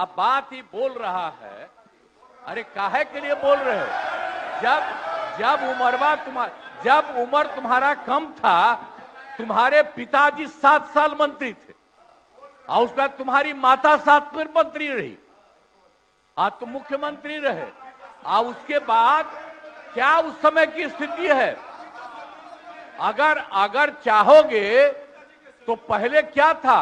अब बात ही बोल रहा है। अरे काहे के लिए बोल रहे हो? जब उम्र तुम्हारा कम था, तुम्हारे पिताजी 7 साल मंत्री थे और उसके बाद तुम्हारी माता 7 फिर मंत्री रही, आज तुम मुख्यमंत्री रहे। और उसके बाद क्या उस समय की स्थिति है? अगर चाहोगे तो पहले क्या था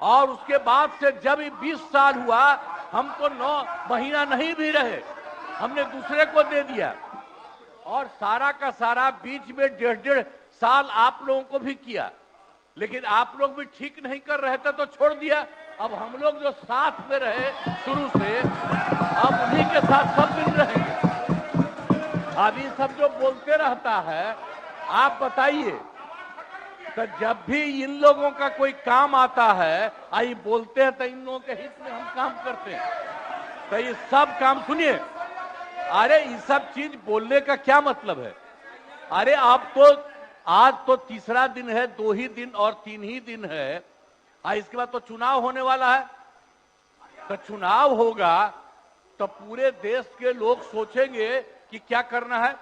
और उसके बाद से जब 20 साल हुआ, हम तो 9 महीना नहीं भी रहे, हमने दूसरे को दे दिया। और सारा का सारा बीच में 1.5 साल आप लोगों को भी किया, लेकिन आप लोग भी ठीक नहीं कर रहे थे तो छोड़ दिया। अब हम लोग जो साथ में रहे शुरू से, अब उन्हीं के साथ सब दिन रहेंगे। अभी सब जो बोलते रहता है, आप बताइए, तो जब भी इन लोगों का कोई काम आता है, आई बोलते हैं तो इन लोगों के हित में हम काम करते हैं। तो ये सब काम सुनिए, अरे ये सब चीज बोलने का क्या मतलब है? अरे आप तो आज तो तीसरा दिन है, 2 ही दिन और 3 ही दिन है, इसके बाद तो चुनाव होने वाला है। तो चुनाव होगा तो पूरे देश के लोग सोचेंगे कि क्या करना है,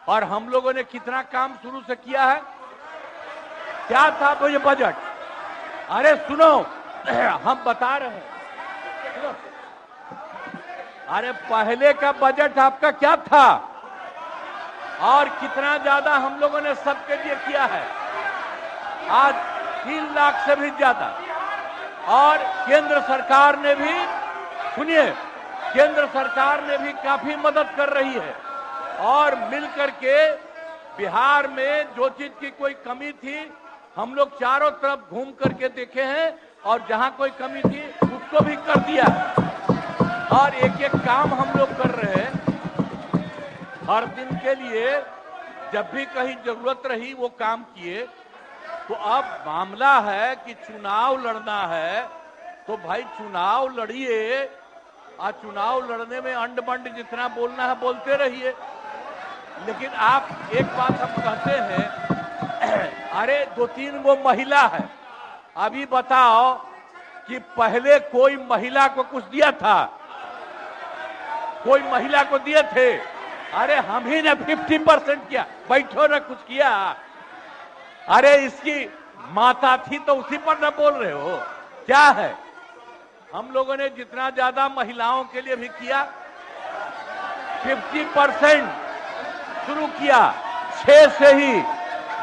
और हम लोगों ने कितना काम शुरू से किया है। क्या था वो ये बजट? अरे सुनो, हम बता रहे हैं, सुनो। अरे पहले का बजट आपका क्या था और कितना ज्यादा हम लोगों ने सबके लिए किया है? आज 3 लाख से भी ज्यादा। और केंद्र सरकार ने भी, सुनिए, केंद्र सरकार ने भी काफी मदद कर रही है। और मिलकर के बिहार में जो चीज की कोई कमी थी, हम लोग चारों तरफ घूम करके देखे हैं, और जहां कोई कमी थी उसको भी कर दिया। और एक एक काम हम लोग कर रहे हैं हर दिन के लिए। जब भी कहीं जरूरत रही वो काम किए। तो अब मामला है कि चुनाव लड़ना है, तो भाई चुनाव लड़िए, और चुनाव लड़ने में अंड बंड जितना बोलना है बोलते रहिए। लेकिन आप एक बात हम कहते हैं, अरे 2-3 वो महिला है, अभी बताओ कि पहले कोई महिला को कुछ दिया था? कोई महिला को दिए थे? अरे हम ही ने 50% किया, बैठो ना कुछ किया। अरे इसकी माता थी तो उसी पर ना बोल रहे हो? क्या है? हम लोगों ने जितना ज्यादा महिलाओं के लिए भी किया, 50% शुरू किया 6 से ही,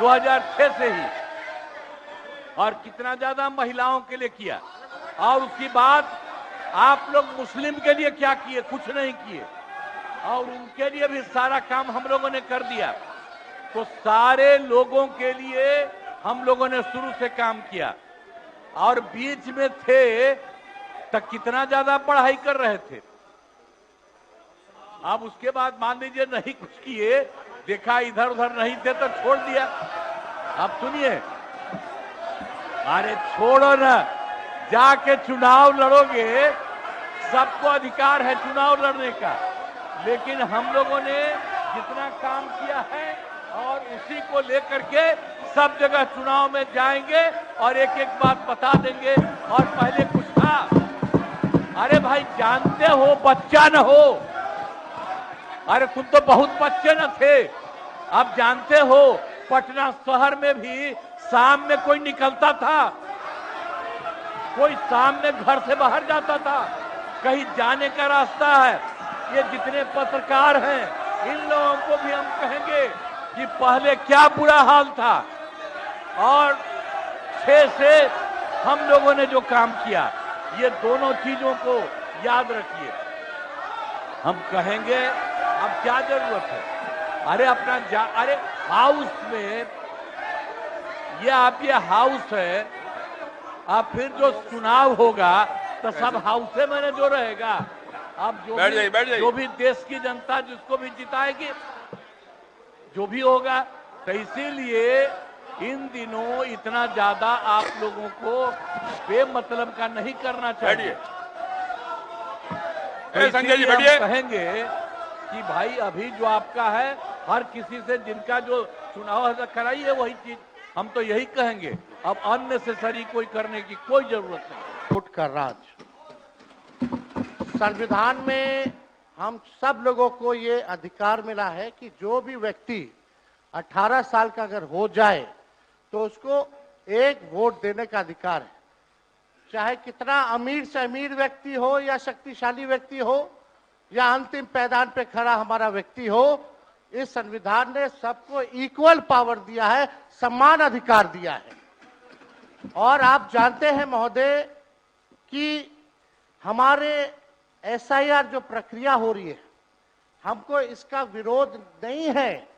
2006 से ही। और कितना ज्यादा महिलाओं के लिए किया। और उसके बाद आप लोग मुस्लिम के लिए क्या किए? कुछ नहीं किए। और उनके लिए भी सारा काम हम लोगों ने कर दिया। तो सारे लोगों के लिए हम लोगों ने शुरू से काम किया। और बीच में थे तो कितना ज्यादा पढ़ाई कर रहे थे। अब उसके बाद मान लीजिए नहीं कुछ किए, देखा इधर उधर नहीं थे तो छोड़ दिया। अब सुनिए, अरे छोड़ो ना, जाके चुनाव लड़ोगे, सबको अधिकार है चुनाव लड़ने का। लेकिन हम लोगों ने जितना काम किया है और उसी को लेकर के सब जगह चुनाव में जाएंगे और एक एक बात बता देंगे। और पहले कुछ था, अरे भाई जानते हो, बच्चा न हो, अरे तुम तो बहुत बच्चे न थे। अब जानते हो, पटना शहर में भी शाम में कोई निकलता था? कोई शाम में घर से बाहर जाता था? कहीं जाने का रास्ता है? ये जितने पत्रकार हैं, इन लोगों को भी हम कहेंगे कि पहले क्या बुरा हाल था। और 6 से हम लोगों ने जो काम किया, ये दोनों चीजों को याद रखिए। हम कहेंगे अब क्या जरूरत है? अरे अपना अरे हाउस में, ये हाउस है, अब फिर जो चुनाव होगा तो सब हाउस में जो रहेगा। अब जो भी देश की जनता जिसको भी जिताएगी, जो भी होगा। तो इसीलिए इन दिनों इतना ज्यादा आप लोगों को बेमतलब का नहीं करना चाहिए। संजय जी हम कहेंगे कि भाई अभी जो आपका है, हर किसी से जिनका जो चुनाव कराइए वही चीज, हम तो यही कहेंगे। अब अननेसेसरी कोई करने की कोई जरूरत नहीं। फुट का राज संविधान में हम सब लोगों को ये अधिकार मिला है कि जो भी व्यक्ति 18 साल का अगर हो जाए तो उसको एक वोट देने का अधिकार है, चाहे कितना अमीर से अमीर व्यक्ति हो या शक्तिशाली व्यक्ति हो या अंतिम पैदान पे खड़ा हमारा व्यक्ति हो। इस संविधान ने सबको इक्वल पावर दिया है, समान अधिकार दिया है। और आप जानते हैं महोदय कि हमारे एसआईआर जो प्रक्रिया हो रही है, हमको इसका विरोध नहीं है,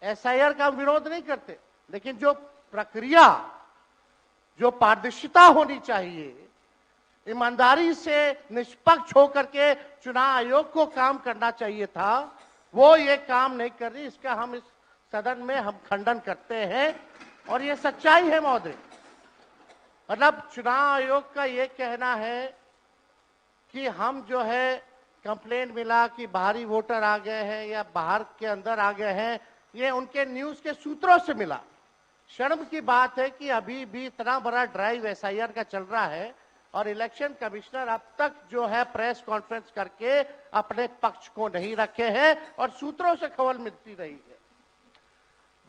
एसआईआर का विरोध नहीं करते, लेकिन जो प्रक्रिया, जो पारदर्शिता होनी चाहिए, ईमानदारी से निष्पक्ष होकर के चुनाव आयोग को काम करना चाहिए था, वो ये काम नहीं कर रही। इसका हम इस सदन में हम खंडन करते हैं और ये सच्चाई है महोदय। मतलब चुनाव आयोग का ये कहना है कि हम जो है कंप्लेंट मिला कि बाहरी वोटर आ गए हैं या बाहर के अंदर आ गए हैं, ये उनके न्यूज के सूत्रों से मिला। शर्म की बात है कि अभी भी इतना बड़ा ड्राइव एसआईआर का चल रहा है और इलेक्शन कमिश्नर अब तक जो है प्रेस कॉन्फ्रेंस करके अपने पक्ष को नहीं रखे हैं और सूत्रों से खबर मिलती रही है।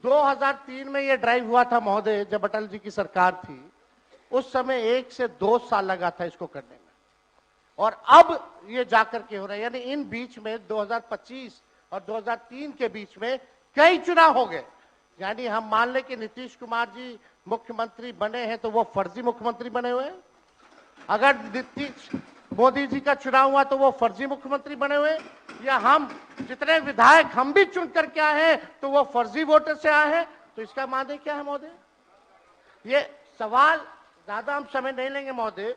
2003 में ये ड्राइव हुआ था महोदय, जब अटल जी की सरकार थी, उस समय 1 से 2 साल लगा था इसको करने में, और अब ये जाकर के हो रहा है। यानी इन बीच में 2025 और 2003 के बीच में कई चुनाव हो गए। यानी हम मान लें कि नीतीश कुमार जी मुख्यमंत्री बने हैं तो वो फर्जी मुख्यमंत्री बने हुए हैं। अगर नीतीश मोदी जी का चुनाव हुआ तो वो फर्जी मुख्यमंत्री बने हुए, या हम जितने विधायक हम भी चुन करके आए हैं तो वो फर्जी वोटर से आए हैं। तो इसका माने क्या है महोदय? ये सवाल ज्यादा हम समय नहीं लेंगे महोदय।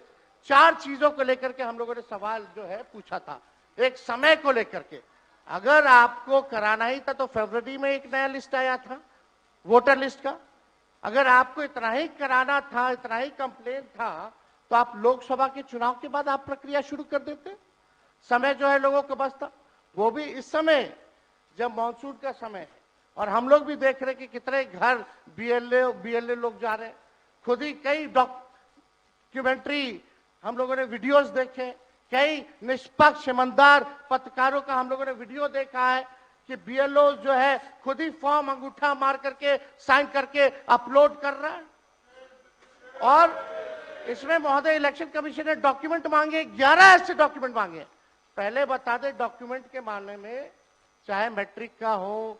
4 चीजों को लेकर के हम लोगों ने सवाल जो है पूछा था। एक समय को लेकर के, अगर आपको कराना ही था तो फरवरी में एक नया लिस्ट आया था वोटर लिस्ट का। अगर आपको इतना ही कराना था, इतना ही कंप्लेंट था, तो आप लोकसभा के चुनाव के बाद आप प्रक्रिया शुरू कर देते। समय जो है लोगों को बचता, वो भी इस समय जब मानसून का समय है और हम लोग भी देख रहे कि कितने घर बीएलए लोग जा रहे हैं। खुद ही कई डॉक्यूमेंट्री हम लोगों ने वीडियोस देखे, कई निष्पक्ष ईमानदार पत्रकारों का हम लोगों ने वीडियो देखा है कि बीएलओ जो है खुद ही फॉर्म अंगूठा मार करके साइन करके अपलोड कर रहा है। और इसमें महोदय इलेक्शन कमीशन ने डॉक्यूमेंट मांगे, 11 ऐसे डॉक्यूमेंट मांगे। पहले बता दें, डॉक्यूमेंट के मामले में चाहे मैट्रिक का हो,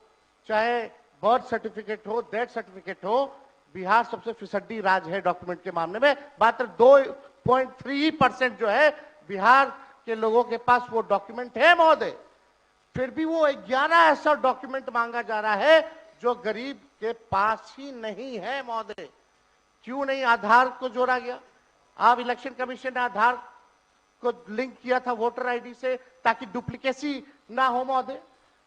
चाहे बर्थ सर्टिफिकेट हो, डेथ सर्टिफिकेट हो, बिहार सबसे फिसड्डी राज्य है डॉक्यूमेंट के मामले में। मात्र 2.3% जो है बिहार के लोगों के पास वो डॉक्यूमेंट है महोदय। फिर भी वो 11 ऐसा डॉक्यूमेंट मांगा जा रहा है जो गरीब के पास ही नहीं है महोदय। क्यों नहीं आधार को जोड़ा गया? आप इलेक्शन कमीशन ने आधार को लिंक किया था वोटर आईडी से ताकि डुप्लीकेसी ना हो महोदय।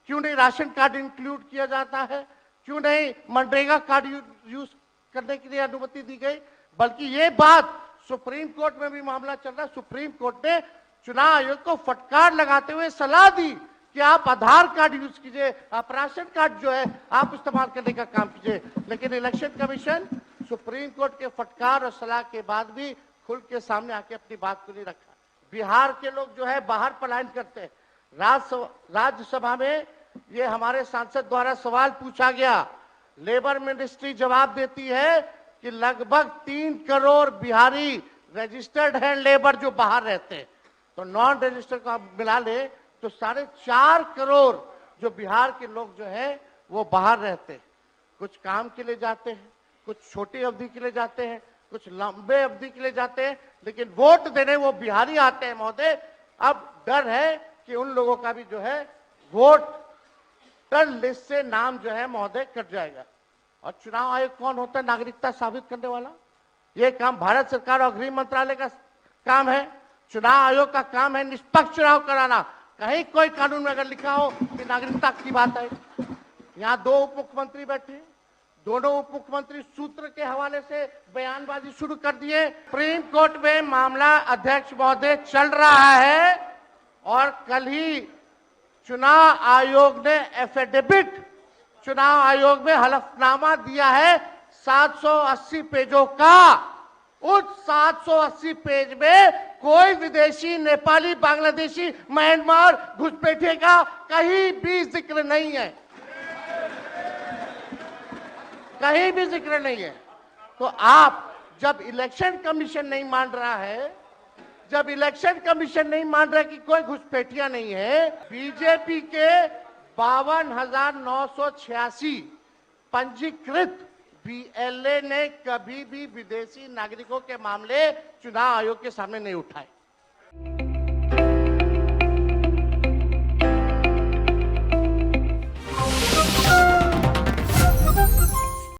क्यों नहीं राशन कार्ड इंक्लूड किया जाता है? क्यों नहीं मनरेगा कार्ड यूज करने के लिए अनुमति दी गई? बल्कि ये बात सुप्रीम कोर्ट में भी मामला चल रहा है। सुप्रीम कोर्ट ने चुनाव आयोग को फटकार लगाते हुए सलाह दी कि आप आधार कार्ड यूज कीजिए, आप राशन कार्ड जो है आप इस्तेमाल करने का काम कीजिए। लेकिन इलेक्शन कमीशन सुप्रीम कोर्ट के फटकार और सलाह के बाद भी खुल के सामने आके अपनी बात को नहीं रखा। बिहार के लोग जो है बाहर पलायन करते हैं। राज्यसभा में ये हमारे सांसद द्वारा सवाल पूछा गया, लेबर मिनिस्ट्री जवाब देती है कि लगभग 3 करोड़ बिहारी रजिस्टर्ड है लेबर जो बाहर रहते हैं। तो नॉन रजिस्टर्ड को आप मिला ले तो 4.5 करोड़ जो बिहार के लोग जो है वो बाहर रहते हैं। कुछ काम के लिए जाते हैं, कुछ छोटी अवधि के लिए जाते हैं, कुछ लंबे अवधि के लिए जाते हैं, लेकिन वोट देने वो बिहारी आते हैं महोदय। अब डर है कि उन लोगों का भी जो है वोटर लिस्ट से नाम जो है महोदय कट जाएगा। और चुनाव आयोग कौन होता है? नागरिकता साबित करने वाला। ये काम भारत सरकार और गृह मंत्रालय का काम है। चुनाव आयोग का काम है निष्पक्ष चुनाव कराना। कहीं कोई कानून में अगर लिखा हो कि नागरिकता की बात है। यहाँ 2 उप मुख्यमंत्री बैठे, दोनों उप मुख्यमंत्री सूत्र के हवाले से बयानबाजी शुरू कर दिए। सुप्रीम कोर्ट में मामला अध्यक्ष महोदय चल रहा है और कल ही चुनाव आयोग ने एफिडेविट, चुनाव आयोग में हलफनामा दिया है 780 पेजों का। उस 780 पेज में कोई विदेशी, नेपाली, बांग्लादेशी, म्यांमार घुसपैठिए का कहीं भी जिक्र नहीं है, कहीं भी जिक्र नहीं है। तो आप जब इलेक्शन कमीशन नहीं मान रहा है, जब इलेक्शन कमीशन नहीं मान रहा कि कोई घुसपैठिया नहीं है, बीजेपी के 52,986 पंजीकृत बीएलए ने कभी भी विदेशी नागरिकों के मामले चुनाव आयोग के सामने नहीं उठाए।